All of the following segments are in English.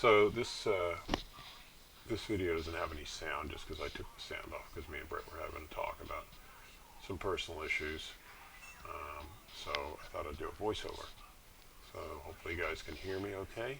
So this video doesn't have any sound just because I took the sound off because me and Brett were having a talk about some personal issues. So I thought I'd do a voiceover. So hopefully you guys can hear me okay.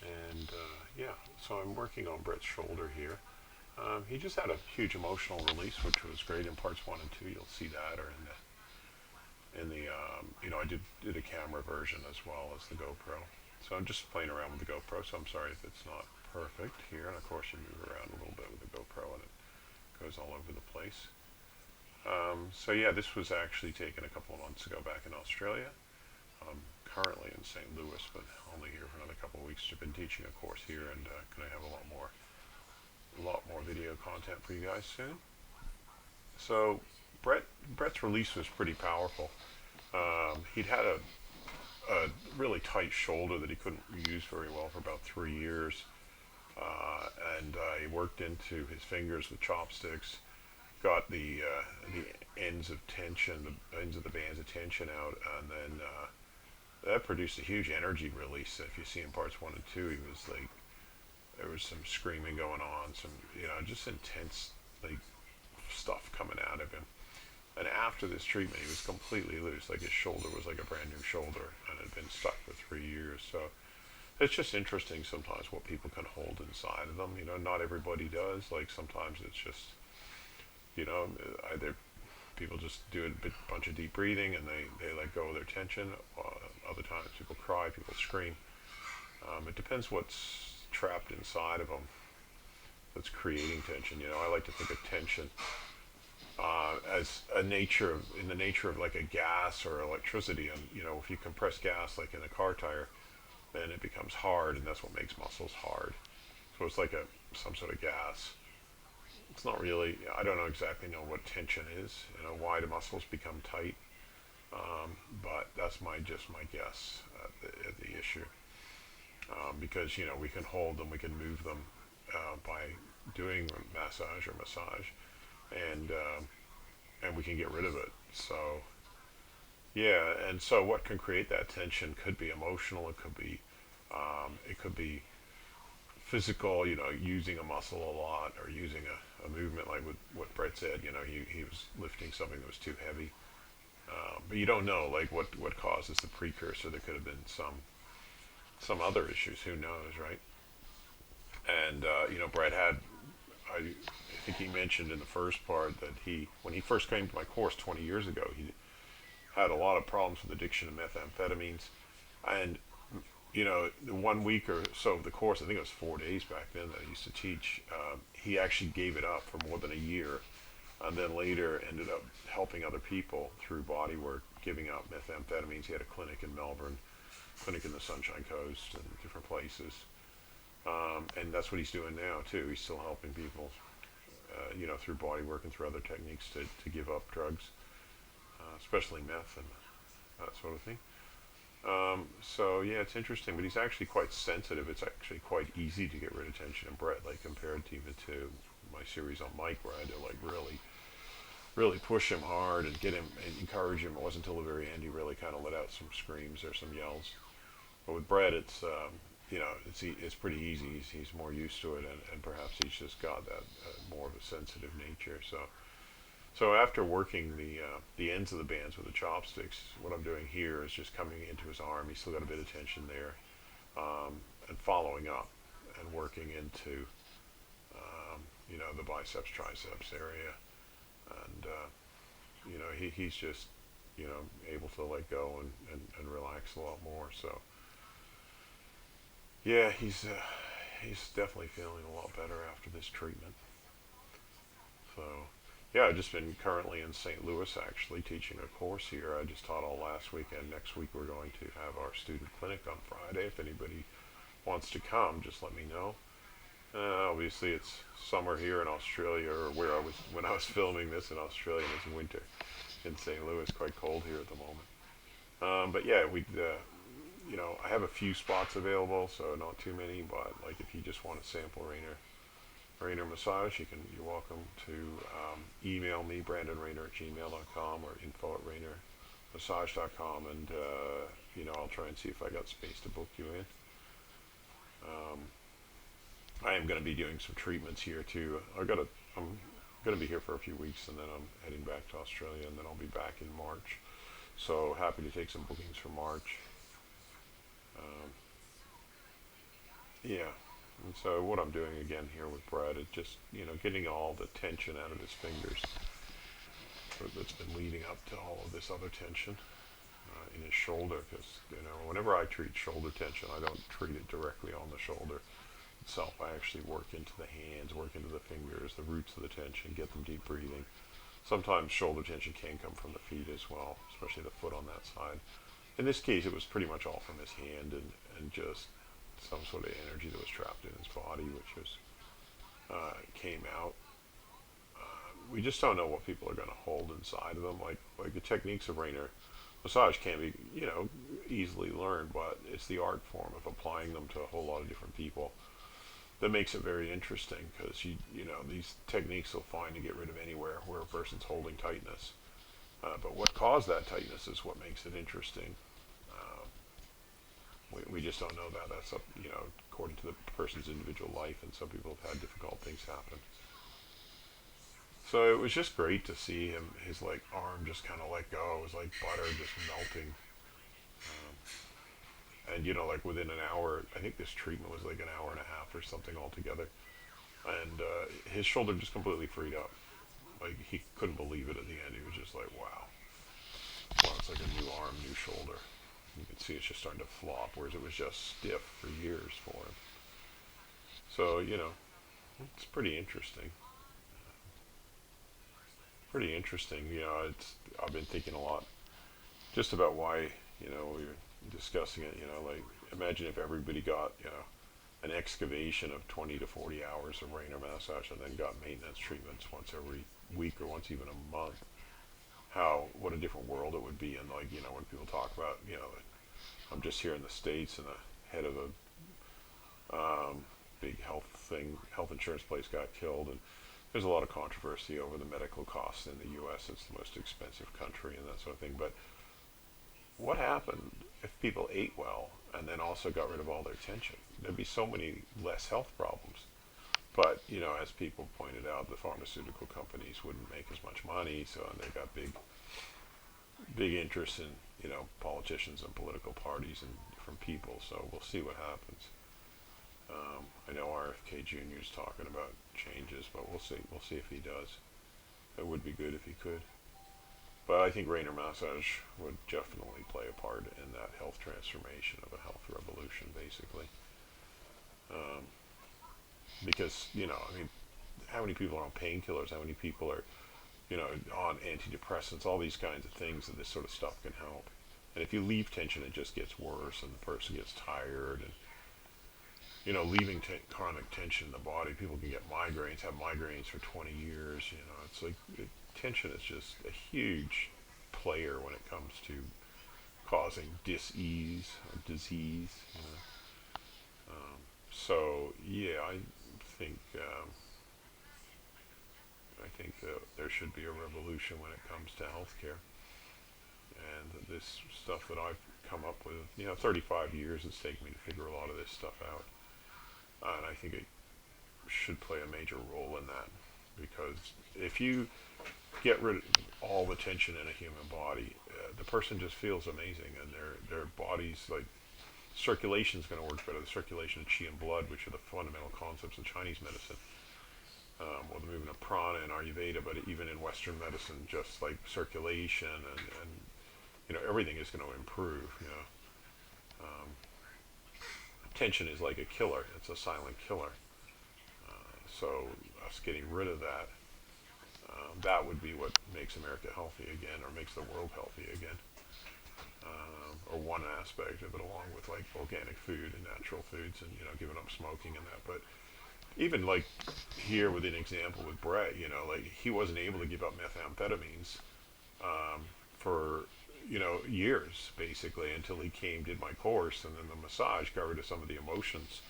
And yeah, so I'm working on Brett's shoulder here. He just had a huge emotional release, which was great in parts 1 and 2. You'll see that, or I did a camera version as well as the GoPro. So I'm just playing around with the GoPro, so I'm sorry if it's not perfect here. And of course you move around a little bit with the GoPro and it goes all over the place. So yeah, this was actually taken a couple of months ago back in Australia. I'm currently in St. Louis, but only here for another couple of weeks. I've been teaching a course here and going to have a lot more video content for you guys soon. So Brett's release was pretty powerful. He'd had a really tight shoulder that he couldn't use very well for about 3 years. And he worked into his fingers with chopsticks, got the ends of tension, the ends of the bands of tension out, and then that produced a huge energy release. If you see in parts 1 and 2, he was like, there was some screaming going on, some, just intense, like, stuff coming out of him. And after this treatment, he was completely loose. Like his shoulder was like a brand new shoulder and had been stuck for 3 years. So it's just interesting sometimes what people can hold inside of them. Not everybody does. Like sometimes it's just, either people just do a bunch of deep breathing and they let go of their tension. Other times people cry, people scream. It depends what's trapped inside of them that's creating tension. I like to think of tension as in the nature of like a gas or electricity. And if you compress gas like in a car tire, then it becomes hard, and that's what makes muscles hard. So it's like some sort of gas. It's not really, I don't exactly know what tension is, why the muscles become tight, but that's just my guess at the issue. Because we can hold them, we can move them by doing massage, and we can get rid of it. So yeah, and so what can create that tension could be emotional, it could be physical, using a muscle a lot or using a movement like what Brett said. He was lifting something that was too heavy, but you don't know like what causes the precursor. There could have been some other issues, who knows, right? And Brett had, I think he mentioned in the first part that when he first came to my course 20 years ago, he had a lot of problems with addiction to methamphetamines. And, the 1 week or so of the course, I think it was 4 days back then that I used to teach, he actually gave it up for more than a year. And then later ended up helping other people through body work, giving out methamphetamines. He had a clinic in Melbourne, clinic in the Sunshine Coast, and different places. And that's what he's doing now too. He's still helping people, through body work and through other techniques to give up drugs, especially meth and that sort of thing. So yeah, it's interesting, but he's actually quite sensitive. It's actually quite easy to get rid of tension in Brett, like compared to even to my series on Mike, where I had to like really push him hard and get him and encourage him. It wasn't until the very end he really kind of let out some screams or some yells. But with Brett, it's it's pretty easy. He's more used to it, and perhaps he's just got that more of a sensitive nature. So after working the ends of the bands with the chopsticks, what I'm doing here is just coming into his arm. He's still got a bit of tension there, and following up and working into the biceps, triceps area, and he's just able to let go and relax a lot more. So yeah, he's definitely feeling a lot better after this treatment. So yeah, I've just been currently in St. Louis actually teaching a course here. I just taught all last week, and next week we're going to have our student clinic on Friday. If anybody wants to come, just let me know. Obviously it's summer here in Australia, or where I was when I was filming this in Australia, and it's winter in St. Louis, quite cold here at the moment. But yeah, I have a few spots available, so not too many, but like if you just want to sample Raynor massage, you're welcome to email me, brandonraynor@gmail.com, or info@raynormassage.com, and I'll try and see if I got space to book you in. I am going to be doing some treatments here too. I'm going to be here for a few weeks, and then I'm heading back to Australia, and then I'll be back in March. So happy to take some bookings for March. Um, yeah. And so what I'm doing again here with Brad is just getting all the tension out of his fingers that's been leading up to all of this other tension in his shoulder. Because whenever I treat shoulder tension, I don't treat it directly on the shoulder itself. I actually work into the hands, work into the fingers, the roots of the tension, get them deep breathing. Sometimes shoulder tension can come from the feet as well, especially the foot on that side. In this case, it was pretty much all from his hand and just some sort of energy that was trapped in his body, which was came out. We just don't know what people are going to hold inside of them. Like the techniques of Raynor massage can be easily learned, but it's the art form of applying them to a whole lot of different people that makes it very interesting, because these techniques will find to get rid of anywhere where a person's holding tightness. But what caused that tightness is what makes it interesting. Uh, we just don't know that. That's up, according to the person's individual life, and some people have had difficult things happen. So it was just great to see him, his like arm just kind of let go. It was like butter just melting. And like within an hour, I think this treatment was like an hour and a half or something altogether. And his shoulder just completely freed up. Like he couldn't believe it at the end. He was just like, wow. Well, it's like a new arm, new shoulder. You can see it's just starting to flop, whereas it was just stiff for years for him. So, it's pretty interesting. Pretty interesting. I've been thinking a lot just about why, we were discussing it, like imagine if everybody got, an excavation of 20 to 40 hours of Raynor massage and then got maintenance treatments once every week or once even a month. What a different world it would be. And like, when people talk about, I'm just here in the States, and the head of a big health insurance place got killed, and there's a lot of controversy over the medical costs in the U.S. It's the most expensive country and that sort of thing. But what happened if people ate well and then also got rid of all their tension? There'd be so many less health problems. But as people pointed out, the pharmaceutical companies wouldn't make as much money, so they got big interest in politicians and political parties and different people. So we'll see what happens. I know RFK Jr. is talking about changes, but we'll see. We'll see if he does. It would be good if he could. But I think Raynor massage would definitely play a part in that health transformation of a health revolution, basically. Um, because I mean, how many people are on painkillers? How many people are on antidepressants? All these kinds of things that this sort of stuff can help. And if you leave tension, it just gets worse, and the person gets tired, and leaving chronic tension in the body, people can get migraines, have migraines for 20 years. It's like tension is just a huge player when it comes to causing dis-ease or disease. So yeah, think um, I think that there should be a revolution when it comes to healthcare, and that this stuff that I've come up with, 35 years it's taken me to figure a lot of this stuff out, and I think it should play a major role in that, because if you get rid of all the tension in a human body, the person just feels amazing, and their body's like circulation is going to work better. The circulation of qi and blood, which are the fundamental concepts of Chinese medicine, or the movement of prana and Ayurveda, but even in Western medicine, just like circulation and everything is going to improve. Um, Tension is like a killer; it's a silent killer. So us getting rid of that, that would be what makes America healthy again, or makes the world healthy again. Or one aspect of it, along with like organic food and natural foods, and giving up smoking and that. But even like here with an example with Brett, like he wasn't able to give up methamphetamines for years basically, until he did my course, and then the massage got rid of some of the emotions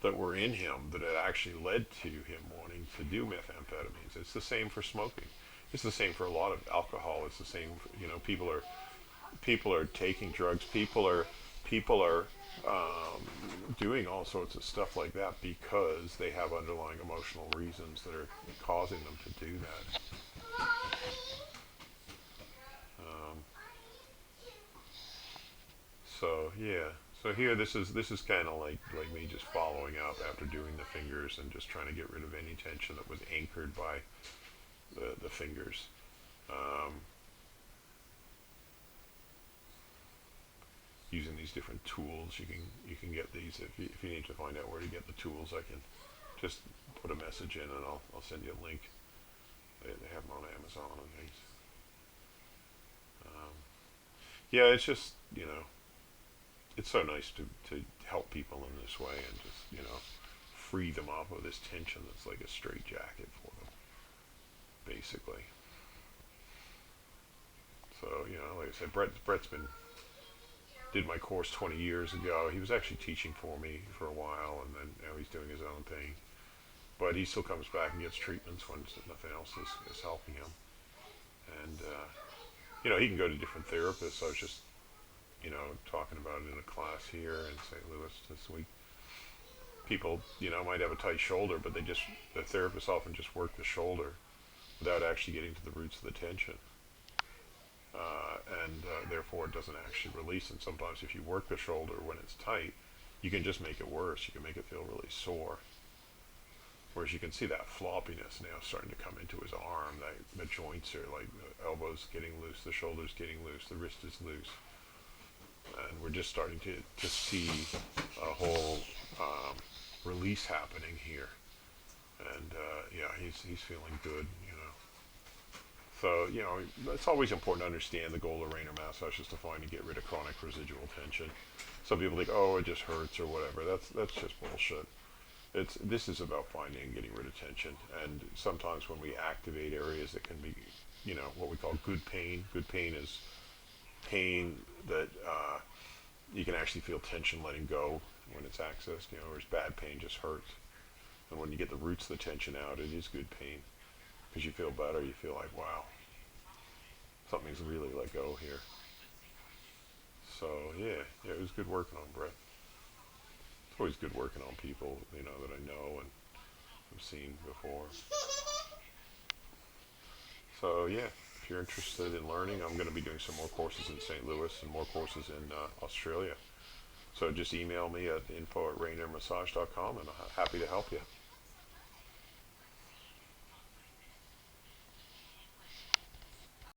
that were in him that had actually led to him wanting to do methamphetamines. It's the same for smoking. It's the same for a lot of alcohol. It's the same for, people are taking drugs. People are doing all sorts of stuff like that because they have underlying emotional reasons that are causing them to do that. Um, so yeah, so here this is kind of like me just following up after doing the fingers and just trying to get rid of any tension that was anchored by the fingers. Um, Using these different tools, you can get these if you need to find out where to get the tools. I can just put a message in and I'll send you a link. They have them on Amazon and things. Um, yeah, it's just it's so nice to help people in this way and just free them up of this tension that's like a straight jacket for them, basically. So like I said, Brett's been did my course 20 years ago. He was actually teaching for me for a while, and then now he's doing his own thing. But he still comes back and gets treatments when nothing else is helping him. And he can go to different therapists. I was just talking about it in a class here in St. Louis this week. People might have a tight shoulder, but the therapists often just work the shoulder without actually getting to the roots of the tension. And therefore it doesn't actually release. And sometimes if you work the shoulder when it's tight, you can just make it worse. You can make it feel really sore. Whereas you can see that floppiness now starting to come into his arm. The joints are like the elbow's getting loose, the shoulder's getting loose, the wrist is loose. And we're just starting to see a whole release happening here. And yeah, he's feeling good. So, it's always important to understand the goal of Raynor massage is to find and get rid of chronic residual tension. Some people think, oh, it just hurts or whatever. That's just bullshit. This is about finding and getting rid of tension. And sometimes when we activate areas that can be, what we call good pain. Good pain is pain that you can actually feel tension letting go when it's accessed. Whereas bad pain just hurts. And when you get the roots of the tension out, it is good pain. Because you feel better, you feel like, wow, something's really let go here. So yeah, it was good working on Brett. It's always good working on people, that I know and have seen before. So yeah, if you're interested in learning, I'm going to be doing some more courses in St. Louis and more courses in Australia. So just email me at info@raynormassage.com and I'm happy to help you.